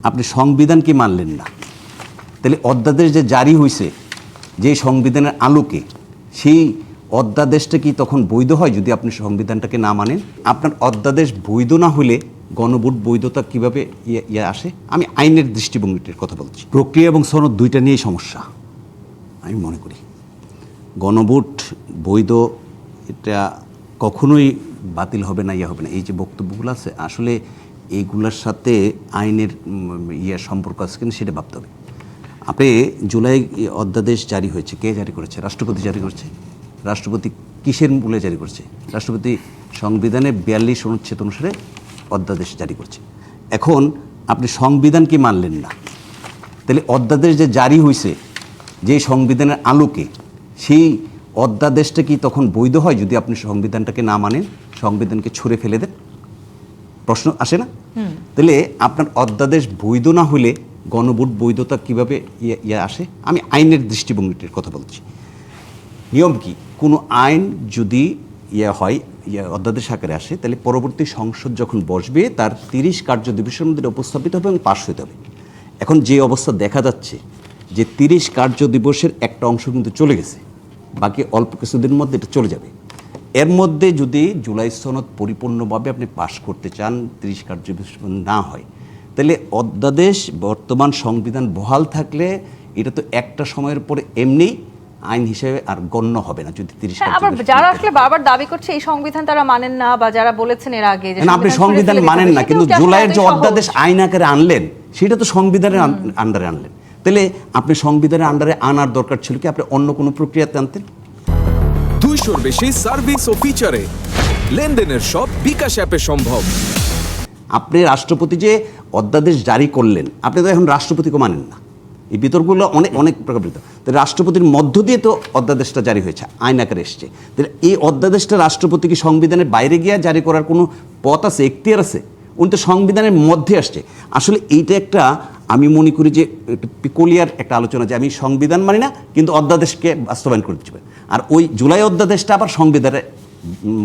আপনি সংবিধানকে মানলেন না, তাহলে অধ্যাদেশ যে জারি হয়েছে যে সংবিধানের আলোকে, সেই অধ্যাদেশটা কি তখন বৈধ হয় যদি আপনি সংবিধানটাকে না মানেন? আপনার অধ্যাদেশ বৈধ না হলে গণভোট বৈধতা কিভাবে আসে? আমি আইনের দৃষ্টিভঙ্গিটির কথা বলছি। প্রক্রিয়া এবং সনদ দুইটা নিয়েই সমস্যা আমি মনে করি। গণভোট বৈধ এটা কখনোই বাতিল হবে না, হবে না, এই যে বক্তব্যগুলো আছে আসলে এইগুলোর সাথে আইনের সম্পর্ক আছে কিনা সেটা ভাবতে হবে। আপনি জুলাই অধ্যাদেশ জারি হয়েছে, কে জারি করেছে? রাষ্ট্রপতি জারি করেছে। রাষ্ট্রপতি কিসের মূলে জারি করেছে? রাষ্ট্রপতি সংবিধানের 42 অনুচ্ছেদ অনুসারে অধ্যাদেশ জারি করছে। এখন আপনি সংবিধানকে মানলেন না, তাহলে অধ্যাদেশ যে জারি হয়েছে যে সংবিধানের আলোকে, সেই অধ্যাদেশটা কি তখন বৈধ হয় যদি আপনি সংবিধানটাকে না মানেন, সংবিধানকে ছুঁড়ে ফেলে দেন? প্রশ্ন আসে না? তাহলে আপনার অধ্যাদেশ বৈধ না হলে গণভোট বৈধতা কিভাবে আসে? আমি আইনের দৃষ্টিভঙ্গিটির কথা বলছি। নিয়ম কি, কোনো আইন যদি হয় অধ্যাদেশ আকারে আসে, তাহলে পরবর্তী সংসদ যখন বসবে তার 30 কার্য দিবসের মধ্যে উপস্থাপিত হবে এবং পাশ হতে হবে। এখন যে অবস্থা দেখা যাচ্ছে যে 30 কার্য দিবসের একটা অংশ কিন্তু চলে গেছে, বাকি অল্প কিছুদিনের মধ্যে এটা চলে যাবে। এর মধ্যে যদি জুলাই সনদ পরিপূর্ণভাবে আপনি পাশ করতে চান, 30 কার্য দিবস না হয়, তাহলে অধ্যাদেশ বর্তমান সংবিধান বহাল থাকলে এটা তো একটা সময়ের পরে এমনি আইন হিসেবে আর গণ্য হবে না। যদি 30 আবার যারা আসলে বারবার দাবি করছে এই সংবিধান তারা মানেন না, বা যারা বলেছেন এর আগে যে আপনি সংবিধান মানেন না, কিন্তু জুলাইয়ের যে অধ্যাদেশ আইন আকারে আনলেন সেটা তো সংবিধানের আন্ডারে আনলেন। তাহলে আপনি সংবিধানের আন্ডারে আনার দরকার ছিল কি আপনি অন্য কোনো প্রক্রিয়াতে আনতেন? 200-র বেশি সার্ভিস ও ফিচারে লেনদেনের সব বিকাশ অ্যাপে সম্ভব। আপনি রাষ্ট্রপতি যে অধ্যাদেশ জারি করলেন, আপনি তো এখন রাষ্ট্রপতিকে মানেন না। এই বিতর্কগুলো অনেক প্রকারিত। তো রাষ্ট্রপতির মধ্য দিয়ে তো অধ্যাদেশটা জারি হয়েছে, আইন আকারে এসছে। তাহলে এই অধ্যাদেশটা রাষ্ট্রপতিকে সংবিধানের বাইরে গিয়ে জারি করার কোনো পথ আছে, এখতিয়ার আছে? উনি তো সংবিধানের মধ্যে আসছে। আসলে এইটা একটা, আমি মনে করি যে পিকুলিয়ার একটা আলোচনা, যে আমি সংবিধান মানি না কিন্তু অধ্যাদেশকে বাস্তবায়ন করে দিচ্ছি। আর ওই জুলাই অধ্যাদেশটা আবার সংবিধানের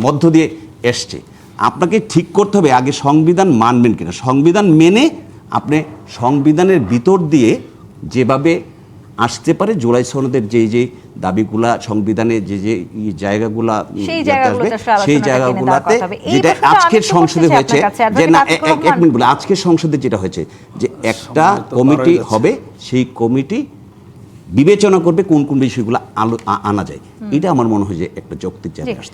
মধ্য দিয়ে এসছে। আপনাকে ঠিক করতে হবে আগে সংবিধান মানবেন কিনা। সংবিধান মেনে আপনি সংবিধানের ভিতর দিয়ে যেভাবে আসতে পারে জুলাই সনদের যে দাবিগুলা, সংবিধানে যে জায়গাগুলা, সেই জায়গাগুলাতে যেটা আজকের সংসদে হয়েছে, যে না এক মিনিট বলে, আজকের সংসদে যেটা হয়েছে যে একটা কমিটি হবে, সেই কমিটি বিবেচনা করবে কোন কোন বিষয়গুলো আনা যায়। এটা আমার মনে হয় যে একটা যৌক্তিক জায়গায় আসতে